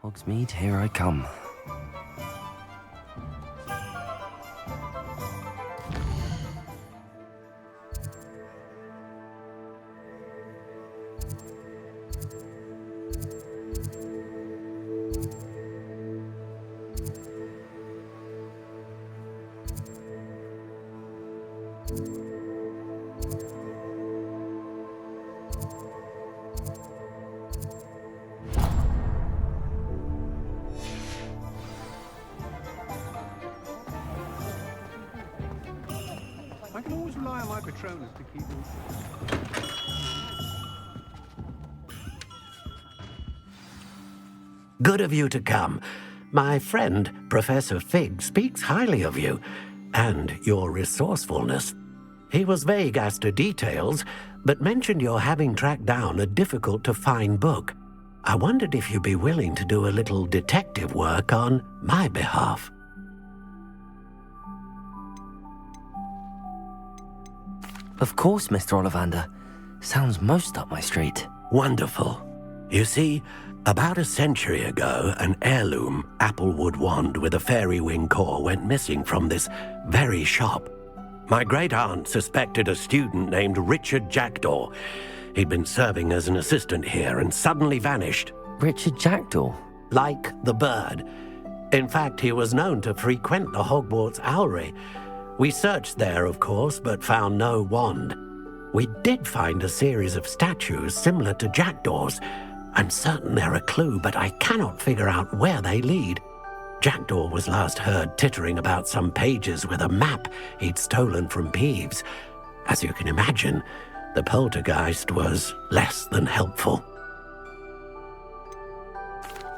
Hogsmeade, here I come. I can always rely on my Patronus to keep me. Good of you to come. My friend, Professor Fig, speaks highly of you and your resourcefulness. He was vague as to details, but mentioned your having tracked down a difficult-to-find book. I wondered if you'd be willing to do a little detective work on my behalf. Of course, Mr. Ollivander. Sounds most up my street. Wonderful. You see, about a century ago, an heirloom applewood wand with a fairy wing core went missing from this very shop. My great-aunt suspected a student named Richard Jackdaw. He'd been serving as an assistant here and suddenly vanished. Richard Jackdaw? Like the bird. In fact, he was known to frequent the Hogwarts Owlery. We searched there, of course, but found no wand. We did find a series of statues similar to Jackdaw's. I'm certain they're a clue, but I cannot figure out where they lead. Jackdaw was last heard tittering about some pages with a map he'd stolen from Peeves. As you can imagine, the poltergeist was less than helpful.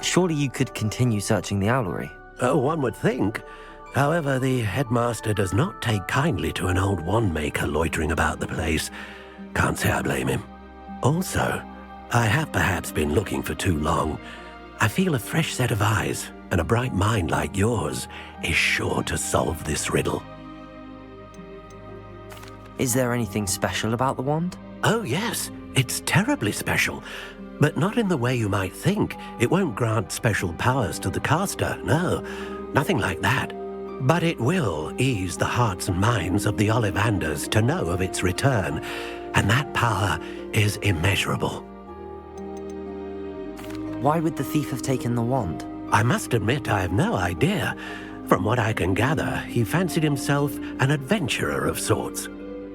Surely you could continue searching the Owlery. Oh, one would think. However, the headmaster does not take kindly to an old wand-maker loitering about the place. Can't say I blame him. Also, I have perhaps been looking for too long. I feel a fresh set of eyes, and a bright mind like yours is sure to solve this riddle. Is there anything special about the wand? Oh, yes. It's terribly special. But not in the way you might think. It won't grant special powers to the caster, no. Nothing like that. But it will ease the hearts and minds of the Ollivanders to know of its return, and that power is immeasurable. Why would the thief have taken the wand? I must admit I have no idea. From what I can gather, he fancied himself an adventurer of sorts,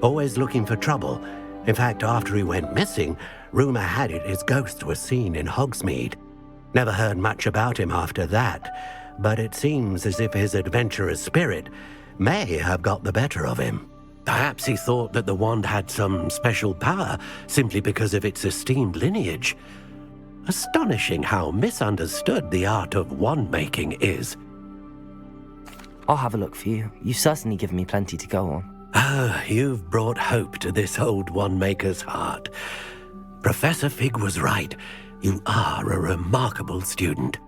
always looking for trouble. In fact, after he went missing, rumor had it his ghost was seen in Hogsmeade. Never heard much about him after that, but it seems as if his adventurous spirit may have got the better of him. Perhaps he thought that the wand had some special power simply because of its esteemed lineage. Astonishing how misunderstood the art of wand-making is. I'll have a look for you. You've certainly given me plenty to go on. Ah, you've brought hope to this old wand-maker's heart. Professor Fig was right. You are a remarkable student.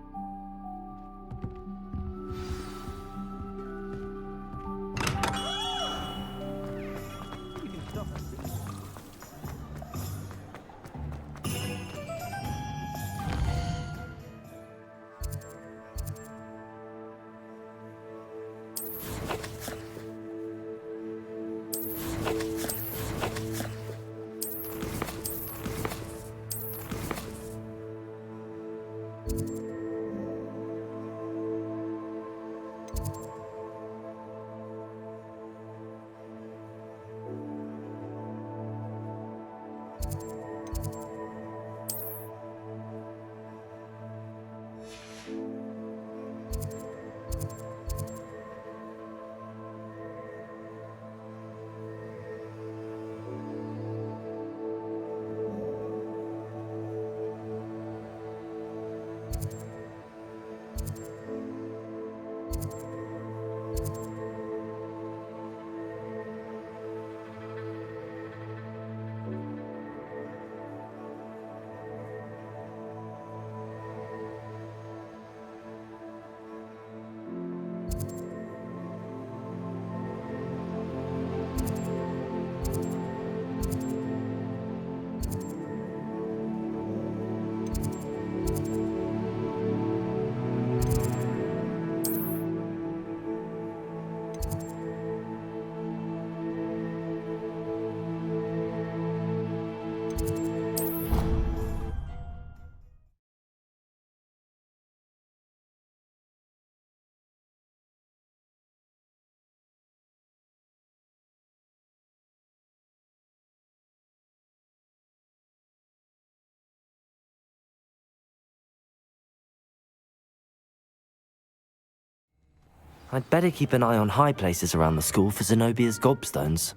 I'd better keep an eye on high places around the school for Zenobia's gobstones.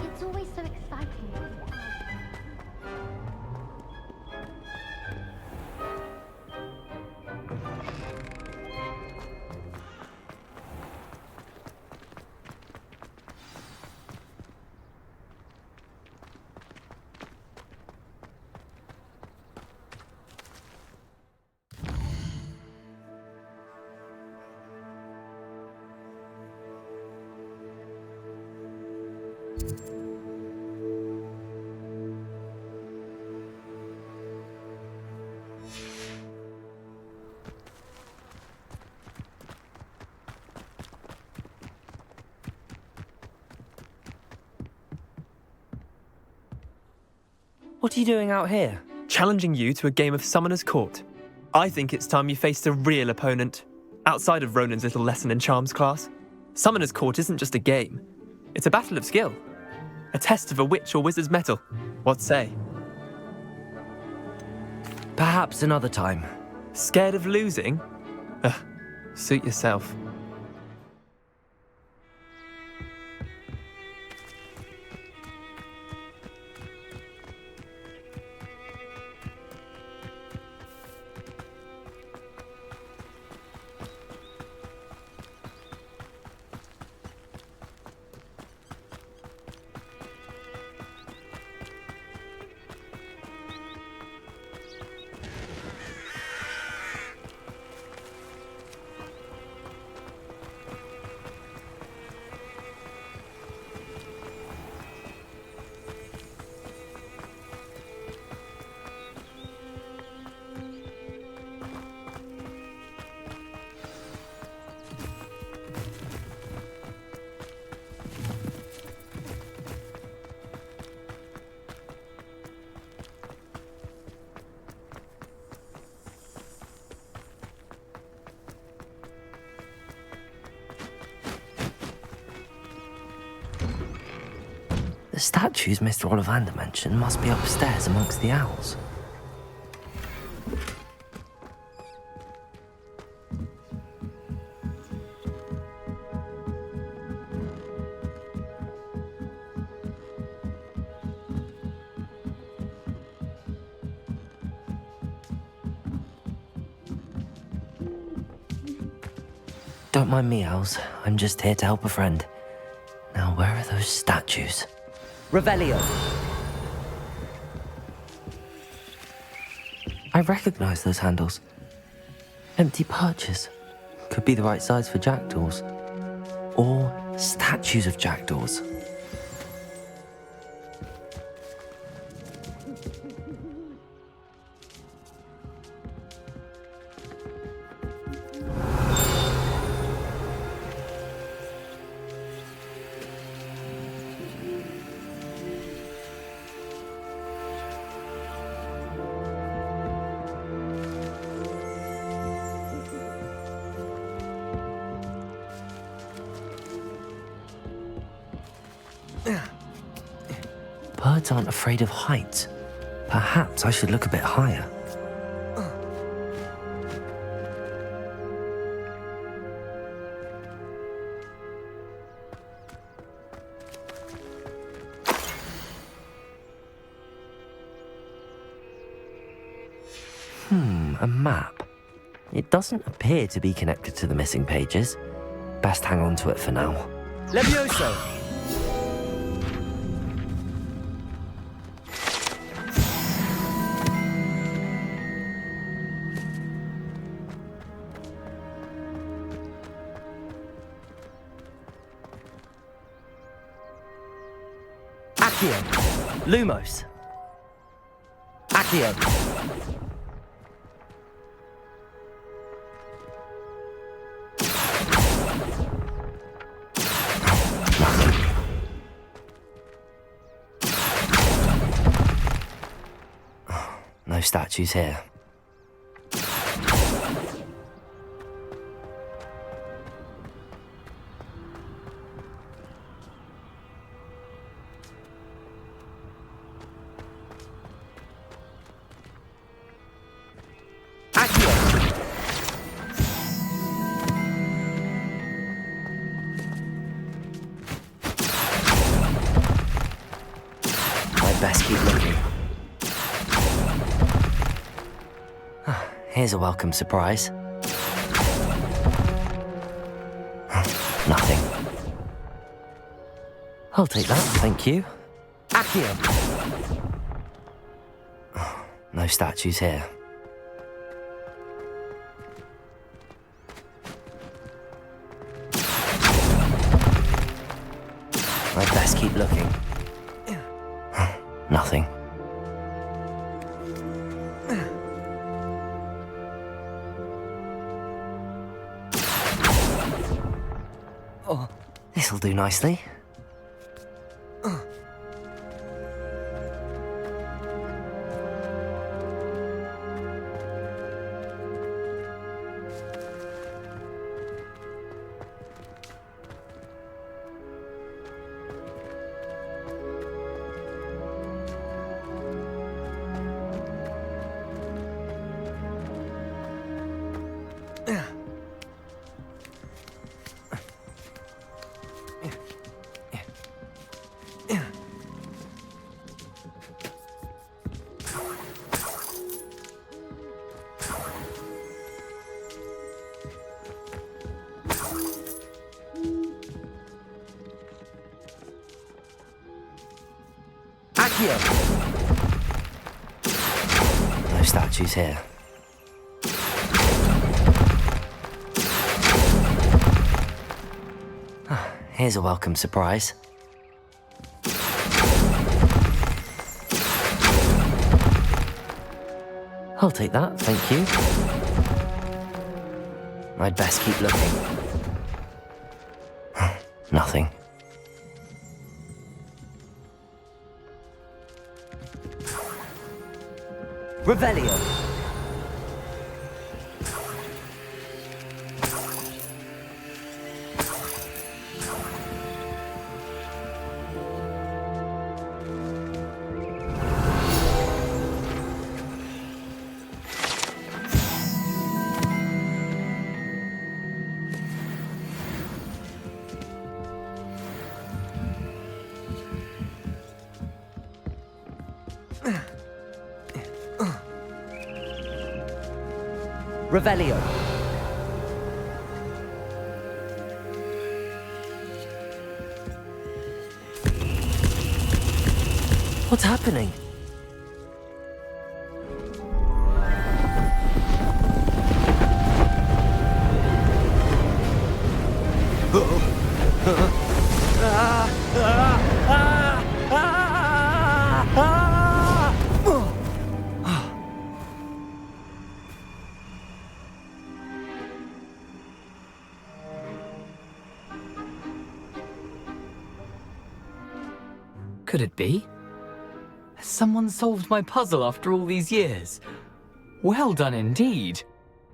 It's always so exciting. What are you doing out here? Challenging you to a game of Summoner's Court. I think it's time you faced a real opponent, outside of Ronan's little lesson in charms class. Summoner's Court isn't just a game. It's a battle of skill. A test of a witch or wizard's mettle. What say? Perhaps another time. Scared of losing? Suit yourself. The statues Mr. Ollivander mentioned must be upstairs amongst the owls. Don't mind me, owls. I'm just here to help a friend. Now, where are those statues? Revelio! I recognize those handles. Empty perches. Could be the right size for jackdaws. Or statues of jackdaws. Birds aren't afraid of heights. Perhaps I should look a bit higher. A map. It doesn't appear to be connected to the missing pages. Best hang on to it for now. Levioso! Accio. Lumos. Accio. No statues here. I'd best keep looking. Here's a welcome surprise. Nothing. I'll take that, thank you. Accio! No statues here. I'd best keep looking. Nothing. Oh, this'll do nicely. No statues here. Here's a welcome surprise. I'll take that, thank you. I'd best keep looking. Nothing. Revelio. Revelio. What's happening? Could it be? Has someone solved my puzzle after all these years? Well done indeed.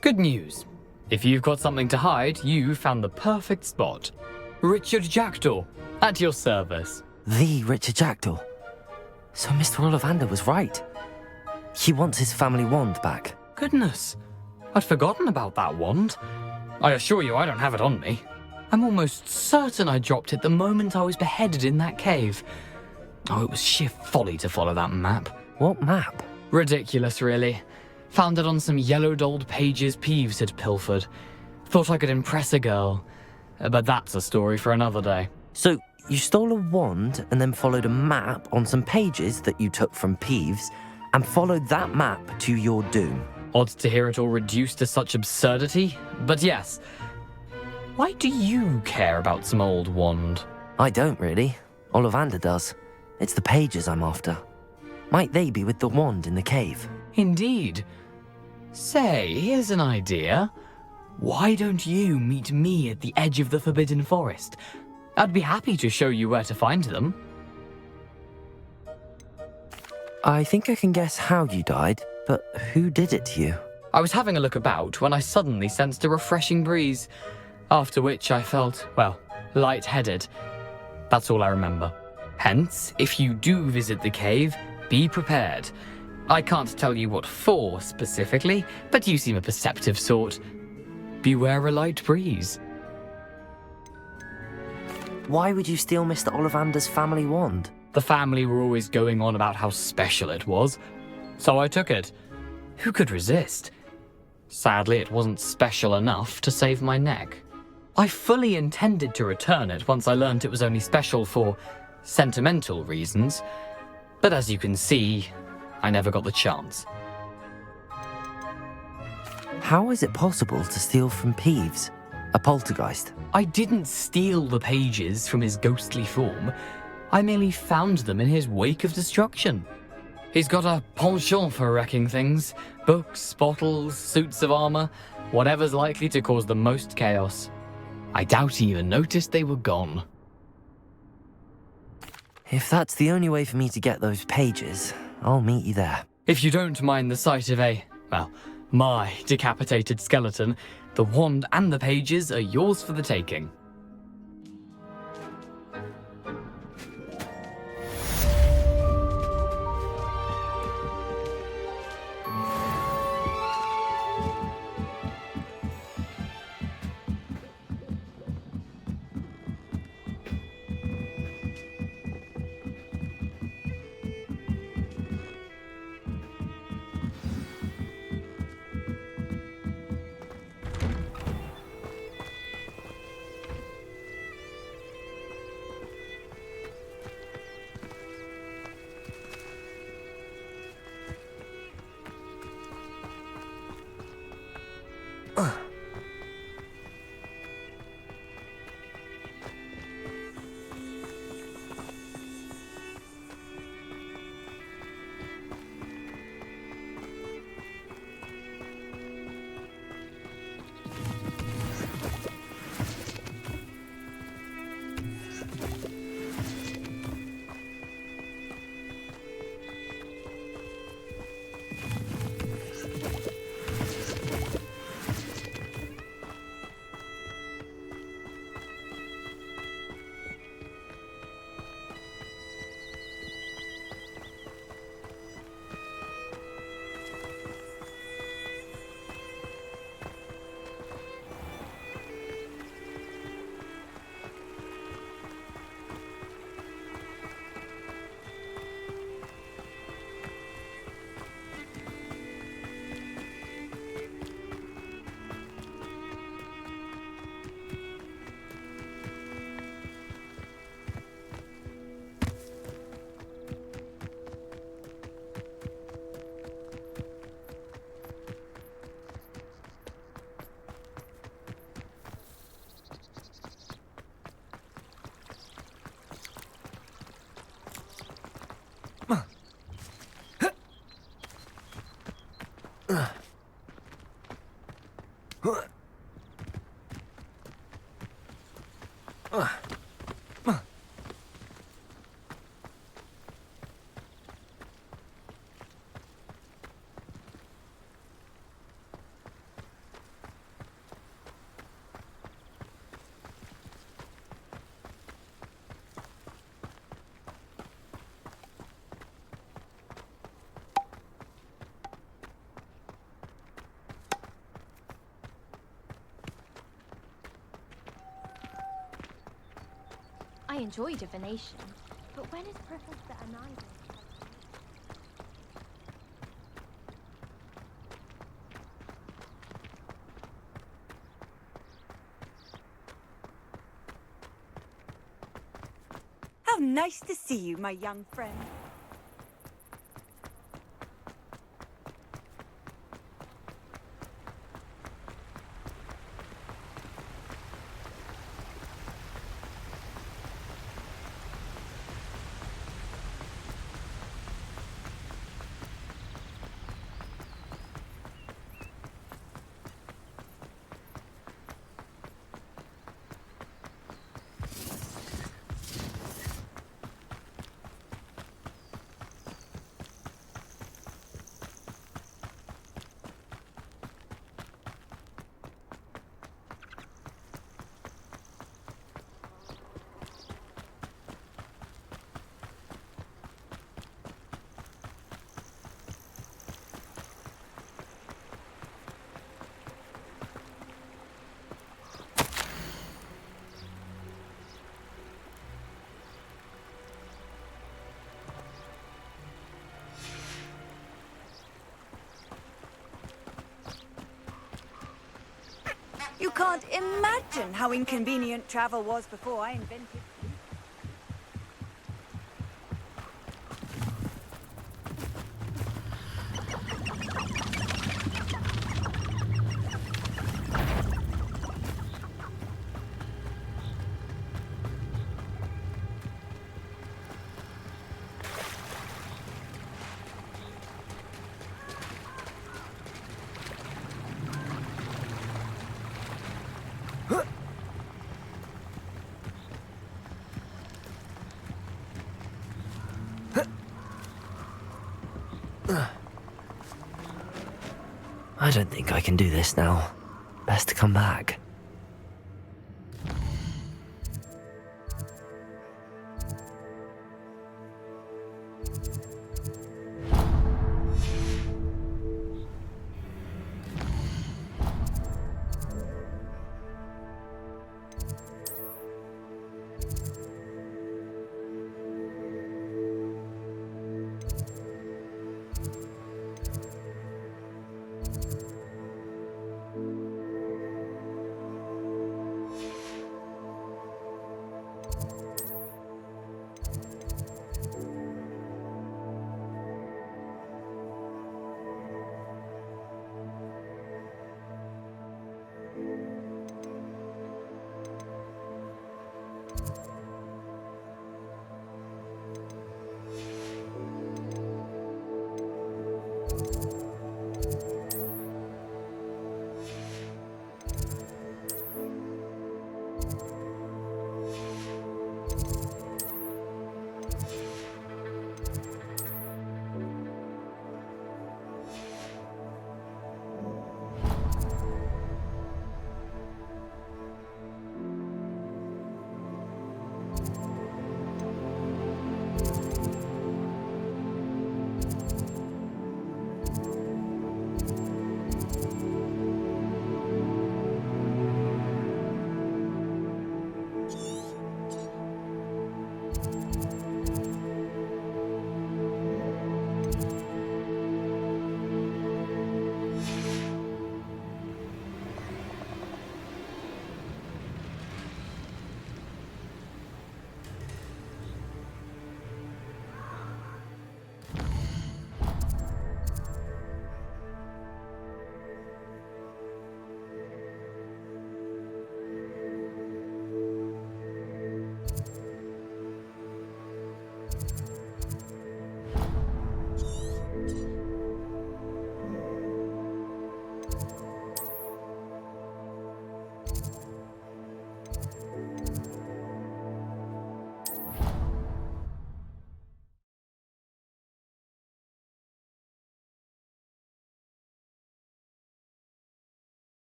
Good news. If you've got something to hide, you found the perfect spot. Richard Jackdaw, at your service. The Richard Jackdaw. So Mr. Ollivander was right. He wants his family wand back. Goodness, I'd forgotten about that wand. I assure you I don't have it on me. I'm almost certain I dropped it the moment I was beheaded in that cave. Oh, it was sheer folly to follow that map. What map? Ridiculous, really. Found it on some yellowed old pages Peeves had pilfered. Thought I could impress a girl. But that's a story for another day. So, you stole a wand and then followed a map on some pages that you took from Peeves and followed that map to your doom. Odd to hear it all reduced to such absurdity, but yes. Why do you care about some old wand? I don't really. Ollivander does. It's the pages I'm after. Might they be with the wand in the cave? Indeed. Say, here's an idea. Why don't you meet me at the edge of the Forbidden Forest? I'd be happy to show you where to find them. I think I can guess how you died, but who did it to you? I was having a look about when I suddenly sensed a refreshing breeze, after which I felt, well, lightheaded. That's all I remember. Hence, if you do visit the cave, be prepared. I can't tell you what for specifically, but you seem a perceptive sort. Beware a light breeze. Why would you steal Mr. Ollivander's family wand? The family were always going on about how special it was, so I took it. Who could resist? Sadly, it wasn't special enough to save my neck. I fully intended to return it once I learned it was only special for sentimental reasons, but as you can see, I never got the chance. How is it possible to steal from Peeves, a poltergeist? I didn't steal the pages from his ghostly form. I merely found them in his wake of destruction. He's got a penchant for wrecking things. Books, bottles, suits of armor, whatever's likely to cause the most chaos. I doubt he even noticed they were gone. If that's the only way for me to get those pages, I'll meet you there. If you don't mind the sight of my decapitated skeleton, the wand and the pages are yours for the taking. I enjoy divination, but when is Professor Anida? How nice to see you, my young friend. can't imagine how inconvenient travel was before I invented. I don't think I can do this now. Best to come back.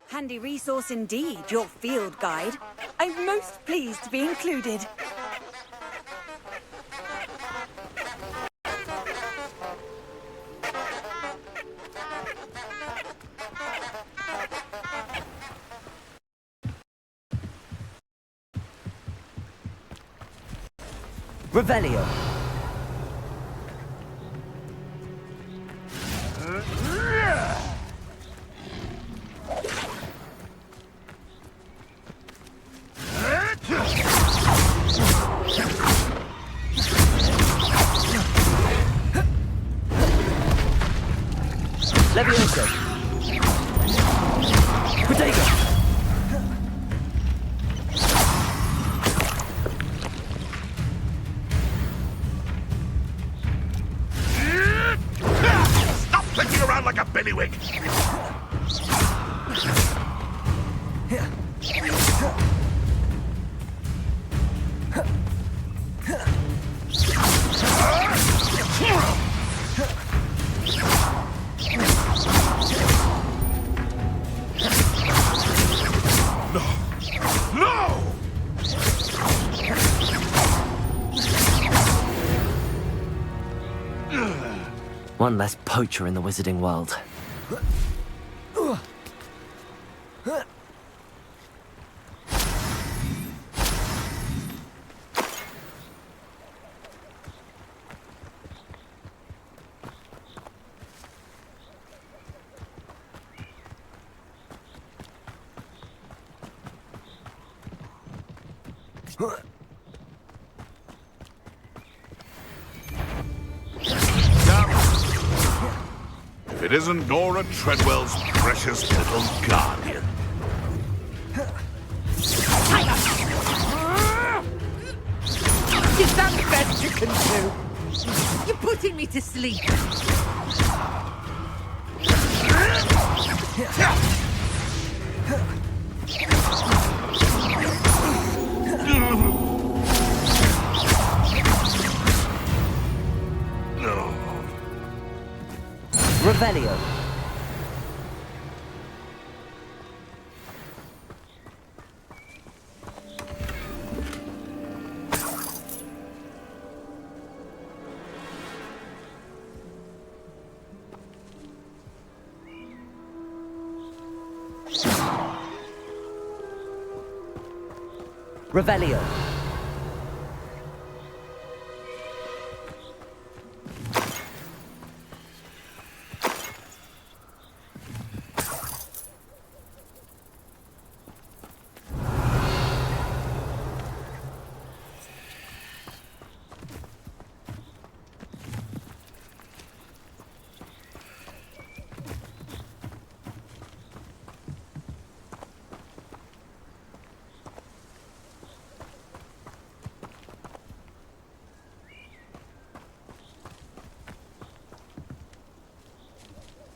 Handy resource indeed, your field guide. I'm most pleased to be included. Revelio. Levioso. Bodega. Stop flicking around like a billywig! One less poacher in the wizarding world. If it isn't Nora Treadwell's precious little guardian. Is that the best you can do? You're putting me to sleep. Revelio. Revelio.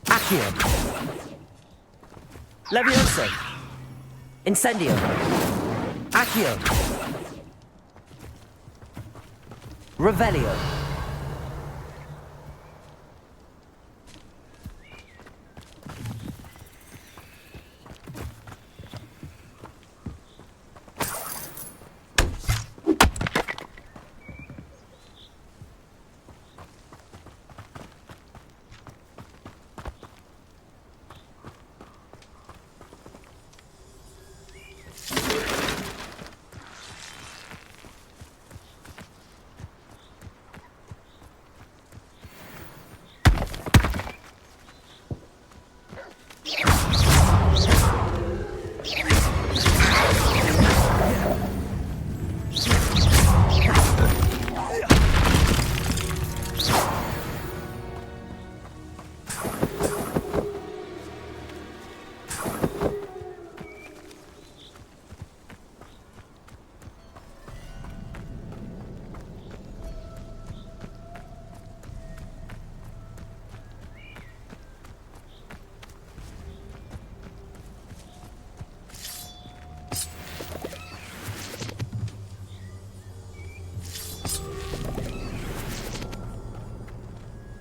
Accio. Levioso. Incendio. Accio. Revelio.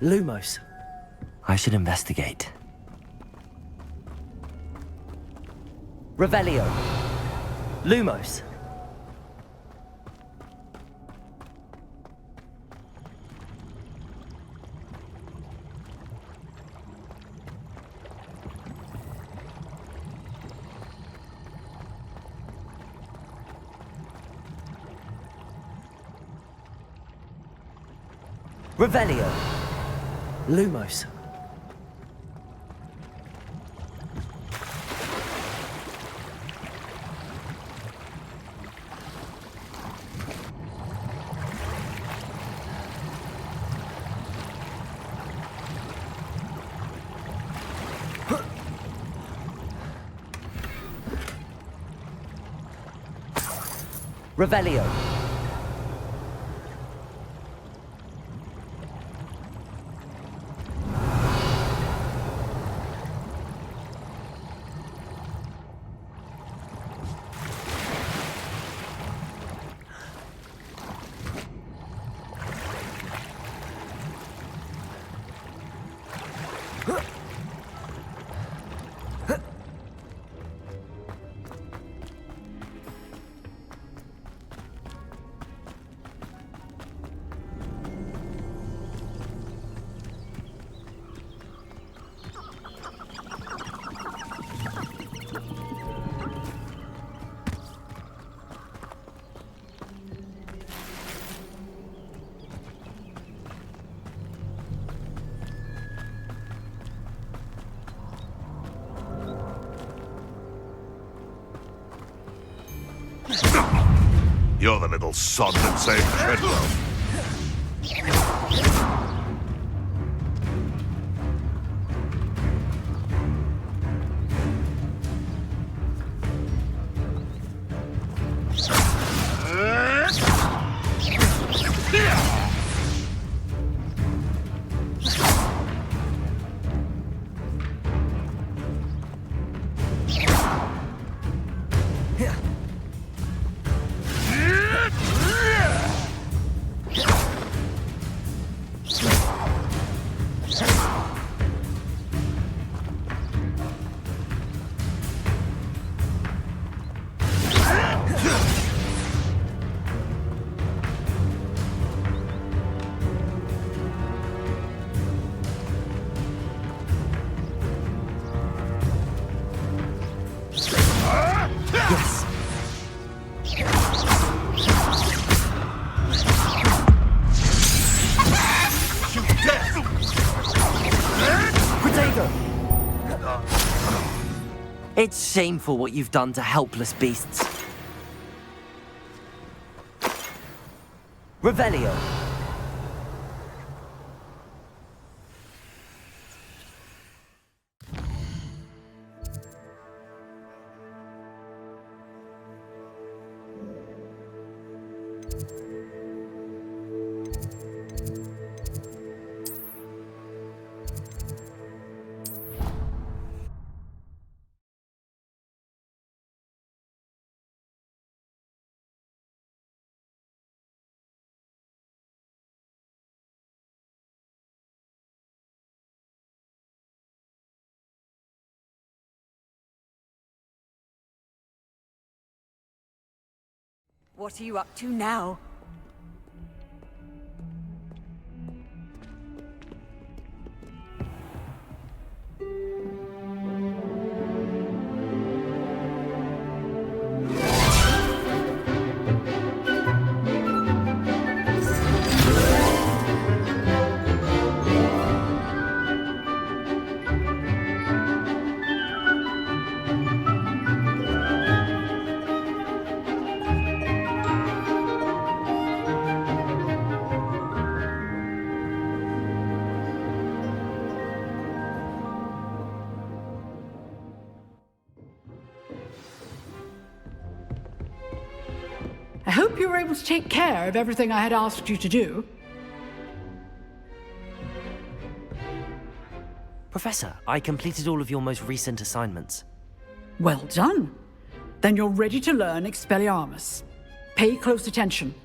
Lumos. I should investigate. Revelio. Lumos. Revelio. Lumos. Revelio. You're the little sod that saved Treadwell. It's shameful what you've done to helpless beasts. Revelio. What are you up to now? I hope you were able to take care of everything I had asked you to do. Professor, I completed all of your most recent assignments. Well done. Then you're ready to learn Expelliarmus. Pay close attention.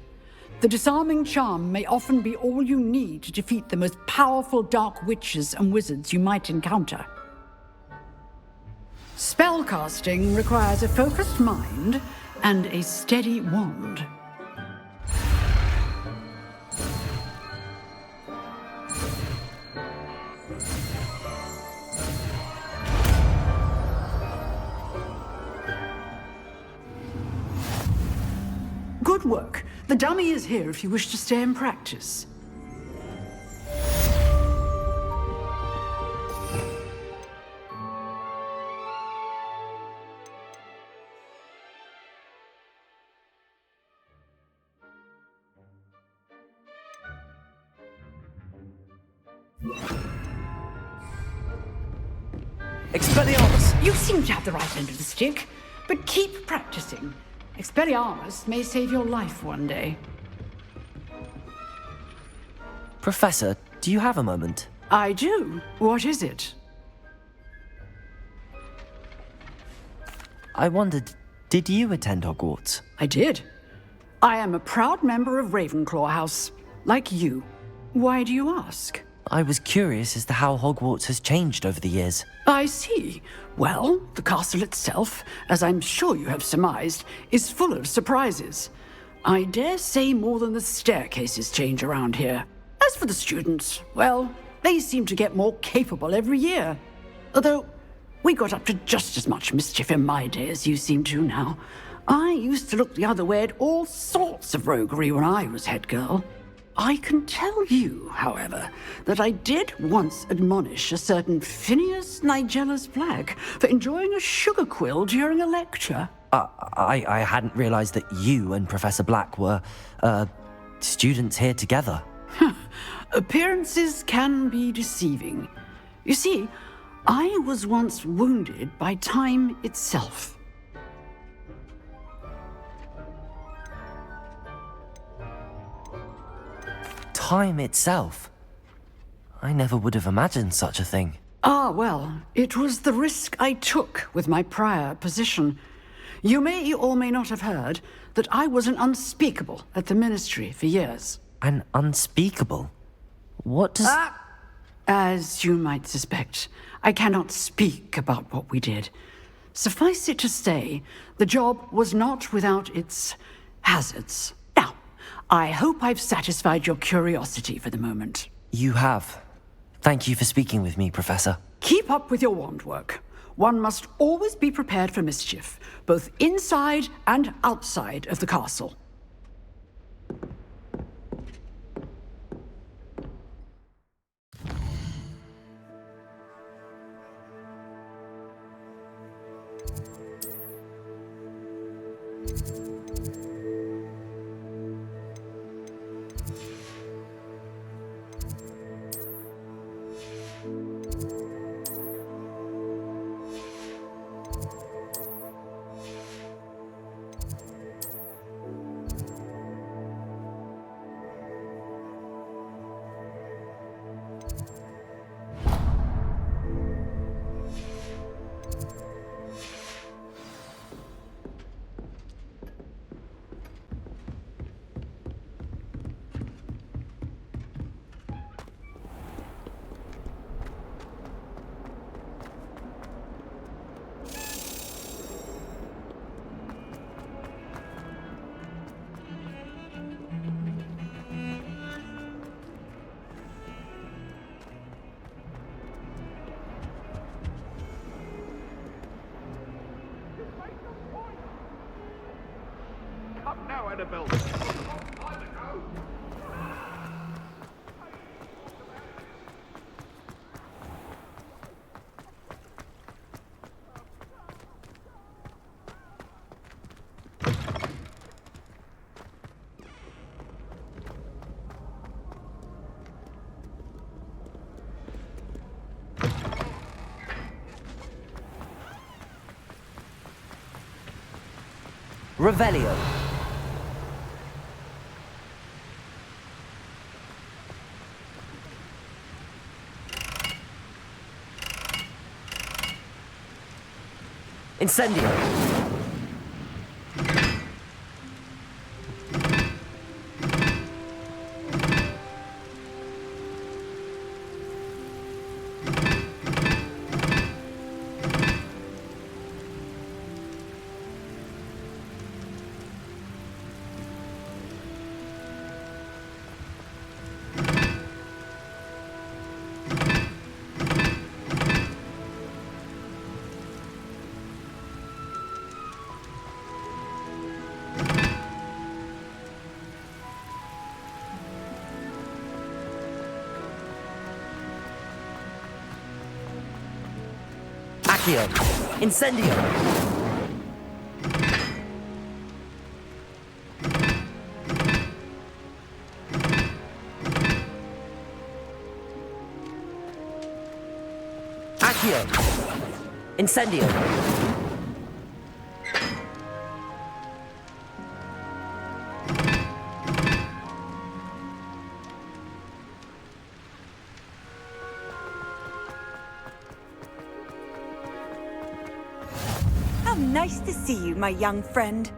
The disarming charm may often be all you need to defeat the most powerful dark witches and wizards you might encounter. Spellcasting requires a focused mind and a steady wand. Good work. The dummy is here if you wish to stay and practice. Expelliarmus! You seem to have the right end of the stick, but keep practicing. Expelliarmus may save your life one day. Professor, do you have a moment? I do. What is it? I wondered, did you attend Hogwarts? I did. I am a proud member of Ravenclaw House, like you. Why do you ask? I was curious as to how Hogwarts has changed over the years. I see. Well, the castle itself, as I'm sure you have surmised, is full of surprises. I dare say more than the staircases change around here. As for the students, well, they seem to get more capable every year. Although, we got up to just as much mischief in my day as you seem to now. I used to look the other way at all sorts of roguery when I was head girl. I can tell you, however, that I did once admonish a certain Phineas Nigella's Black for enjoying a sugar quill during a lecture. I hadn't realized that you and Professor Black were, students here together. Appearances can be deceiving. You see, I was once wounded by time itself. Time itself? I never would have imagined such a thing. Ah, well, it was the risk I took with my prior position. You may or may not have heard that I was an unspeakable at the Ministry for years. An unspeakable? What does... As you might suspect, I cannot speak about what we did. Suffice it to say, the job was not without its hazards. Now, I hope I've satisfied your curiosity for the moment. You have. Thank you for speaking with me, Professor. Keep up with your wand work. One must always be prepared for mischief, both inside and outside of the castle. Up now, Annabelle. Revelio. Incendio. Accio! Incendio! Accio! Incendio! How nice to see you, my young friend.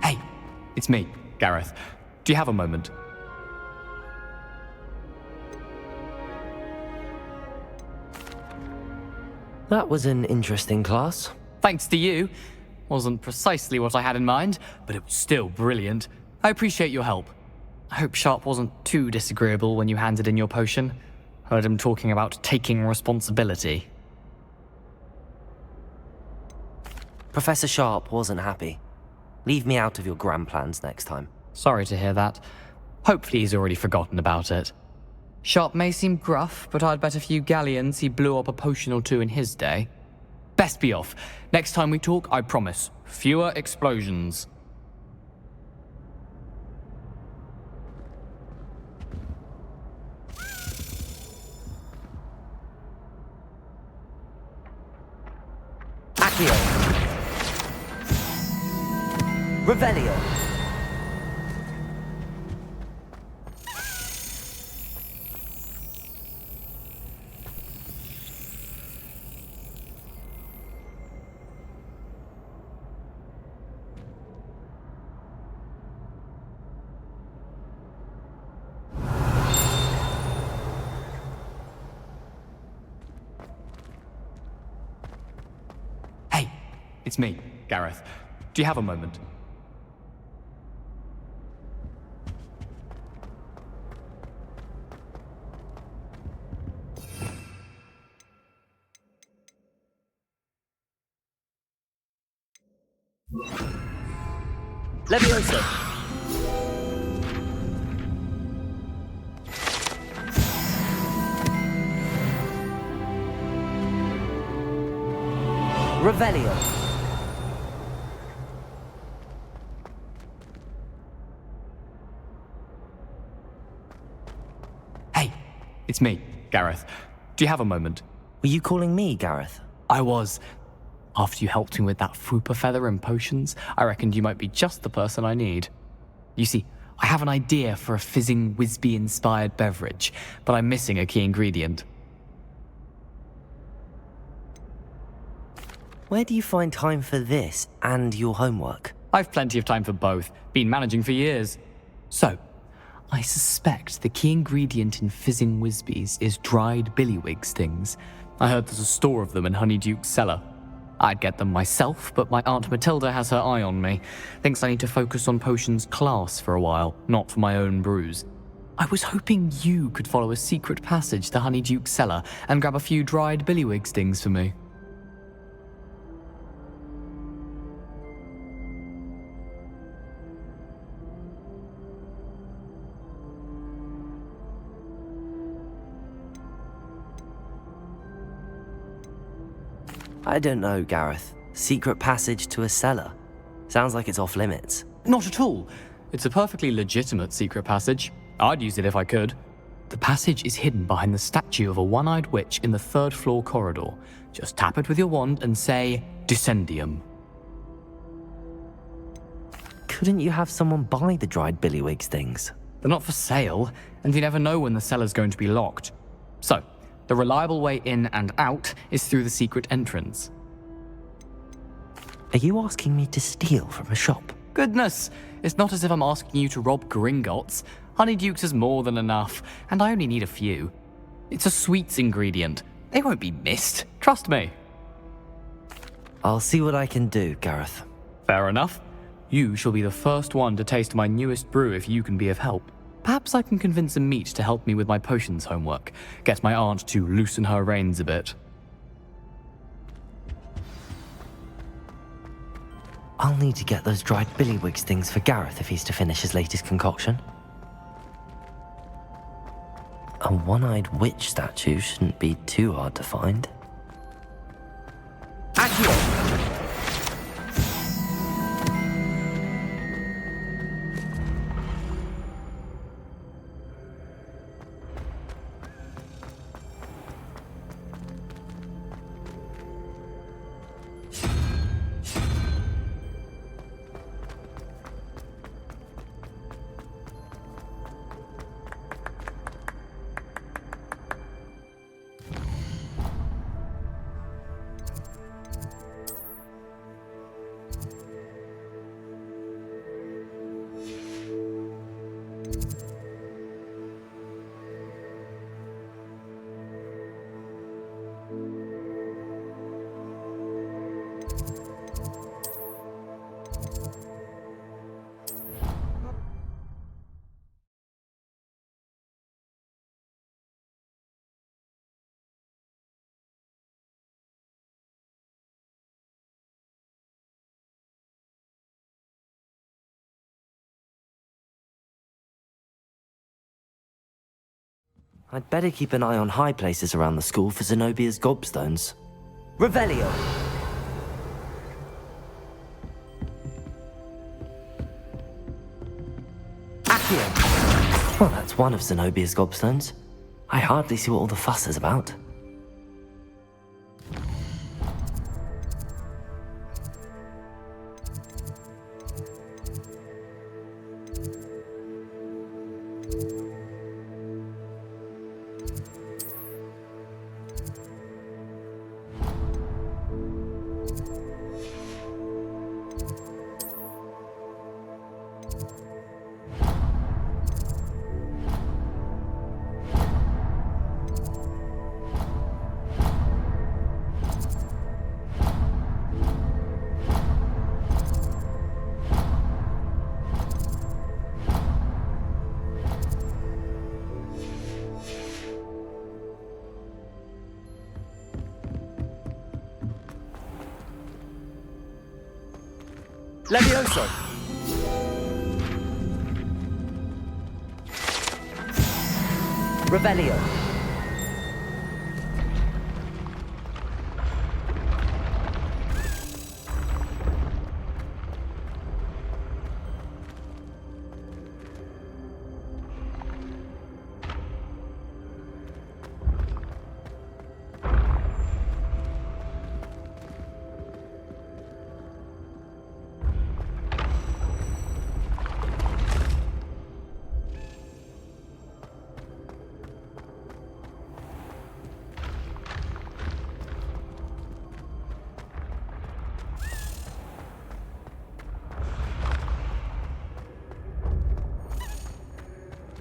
Hey, it's me, Gareth. Do you have a moment? That was an interesting class. Thanks to you. Wasn't precisely what I had in mind, but it was still brilliant. I appreciate your help. I hope Sharp wasn't too disagreeable when you handed in your potion. Heard him talking about taking responsibility. Professor Sharp wasn't happy. Leave me out of your grand plans next time. Sorry to hear that. Hopefully he's already forgotten about it. Sharp may seem gruff, but I'd bet a few galleons he blew up a potion or two in his day. Best be off. Next time we talk, I promise. Fewer explosions. Accio! Revelio! Hey, it's me, Gareth. Do you have a moment? Leviosa! Revelio! Hey, it's me, Gareth. Do you have a moment? Were you calling me, Gareth? I was. After you helped me with that Fupa feather and potions, I reckoned you might be just the person I need. You see, I have an idea for a fizzing Whizbee-inspired beverage, but I'm missing a key ingredient. Where do you find time for this and your homework? I've plenty of time for both. Been managing for years. So, I suspect the key ingredient in fizzing Whizbees is dried billywig stings. I heard there's a store of them in Honeyduke's cellar. I'd get them myself, but my Aunt Matilda has her eye on me. Thinks I need to focus on potions class for a while, not for my own brews. I was hoping you could follow a secret passage to Honeyduke's cellar and grab a few dried billywig stings for me. I don't know, Gareth. Secret passage to a cellar. Sounds like it's off limits. Not at all. It's a perfectly legitimate secret passage. I'd use it if I could. The passage is hidden behind the statue of a one-eyed witch in the third floor corridor. Just tap it with your wand and say, Descendium. Couldn't you have someone buy the dried billywig stings? They're not for sale, and you never know when the cellar's going to be locked. So, the reliable way in and out is through the secret entrance. Are you asking me to steal from a shop? Goodness, it's not as if I'm asking you to rob Gringotts. Honeydukes is more than enough, and I only need a few. It's a sweets ingredient. They won't be missed. Trust me. I'll see what I can do, Gareth. Fair enough. You shall be the first one to taste my newest brew if you can be of help. Perhaps I can convince a meat to help me with my potions homework. Get my aunt to loosen her reins a bit. I'll need to get those dried billywigs things for Gareth if he's to finish his latest concoction. A one-eyed witch statue shouldn't be too hard to find. Accio! I'd better keep an eye on high places around the school for Zenobia's gobstones. Revelio! Accio! Well, that's one of Zenobia's gobstones. I hardly see what all the fuss is about. Levioso! Revelio!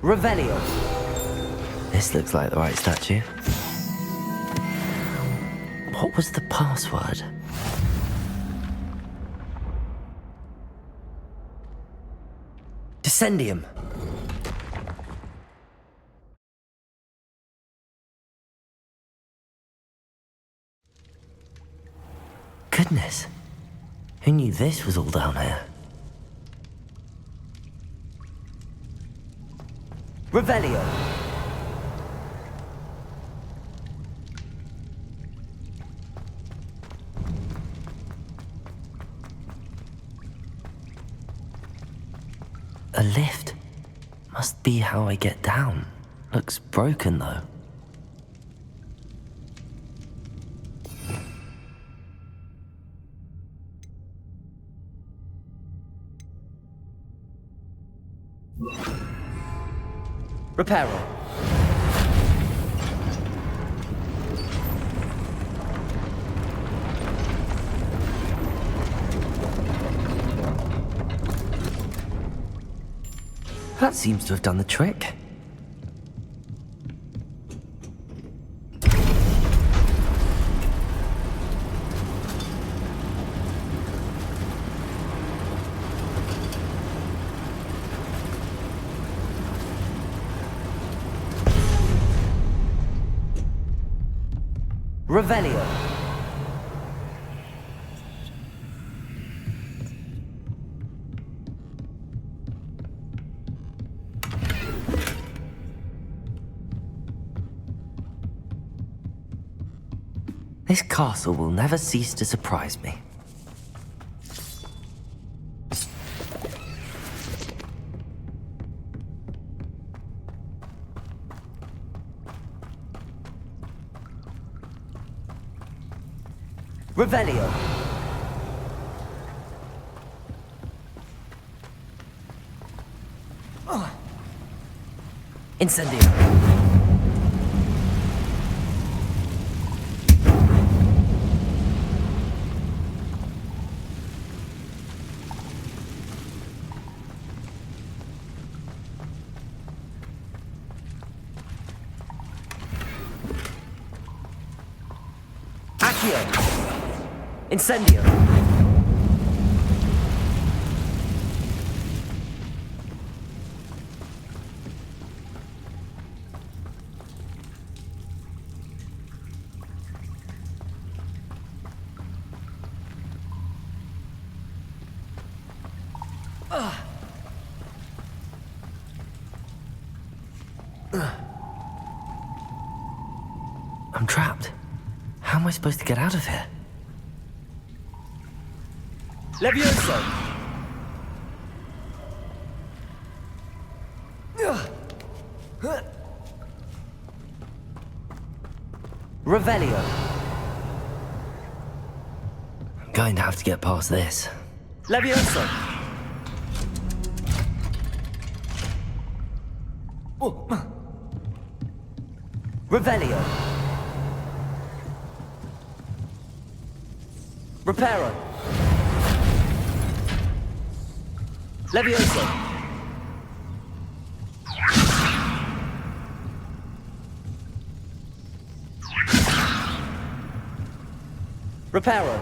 Revelio. This looks like the right statue. What was the password? Descendium. Goodness. Who knew this was all down here? Revelio. A lift. Must be how I get down. Looks broken though. Reparo. That seems to have done the trick. Revelio. This castle will never cease to surprise me. Revelio. Incendio. Accio. Incendio. I'm trapped. How am I supposed to get out of here? Levioso! Revelio. I'm going to have to get past this. Levioso! Revelio. Reparo. Levioso. Reparo.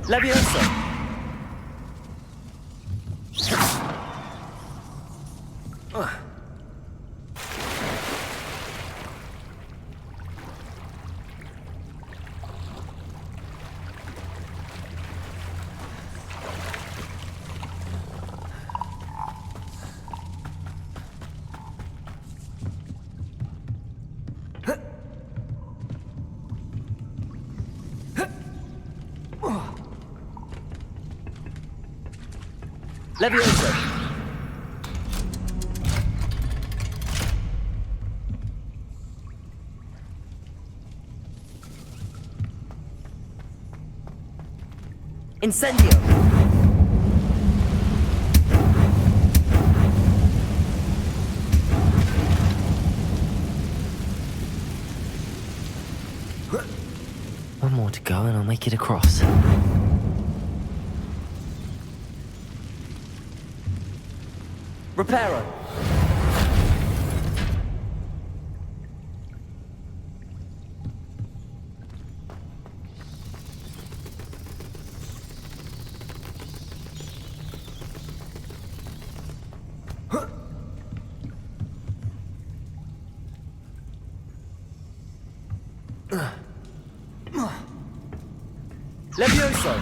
Levioso. Levioso. Incendio. One more to go and I'll make it across. Reparo. Levioso.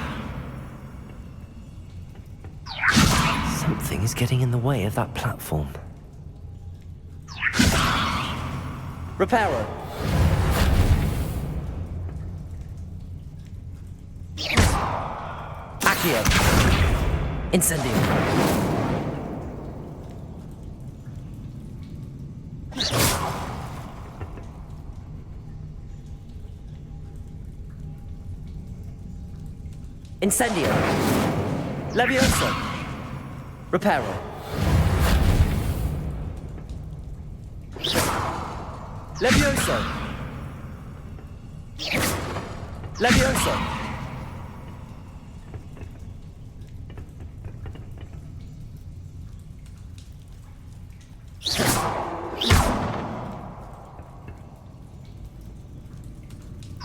Something is getting in the way of that platform. Reparo. Accio. Incendio. Incendio. Levioso. Reparo. Levioso. Levioso.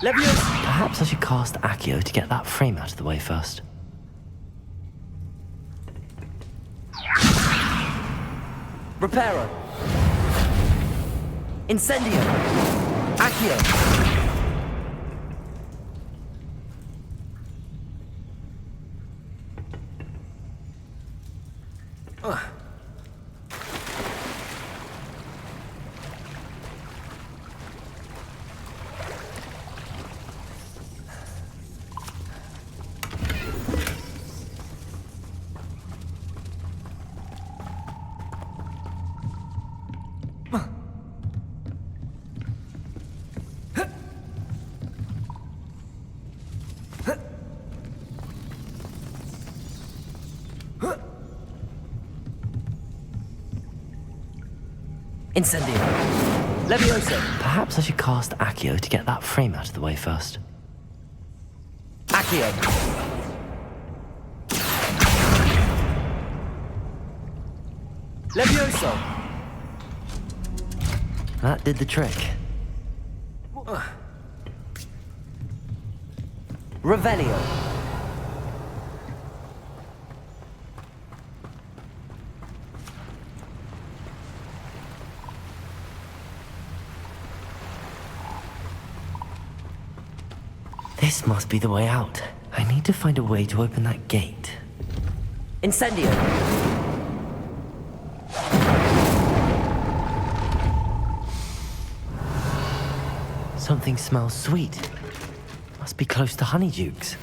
Leviosa! Perhaps I should cast Accio to get that frame out of the way first. Reparo! Incendio! Accio! Incendio! Leviosa! Perhaps I should cast Accio to get that frame out of the way first. Accio! Leviosa! That did the trick. Revelio! This must be the way out. I need to find a way to open that gate. Incendio! Something smells sweet. Must be close to Honeydukes.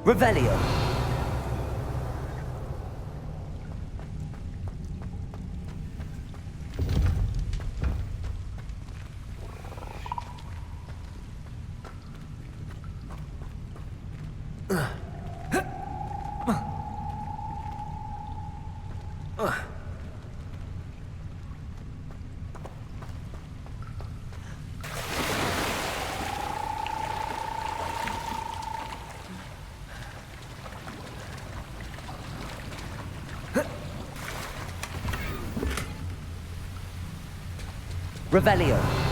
Revelio. Revelio.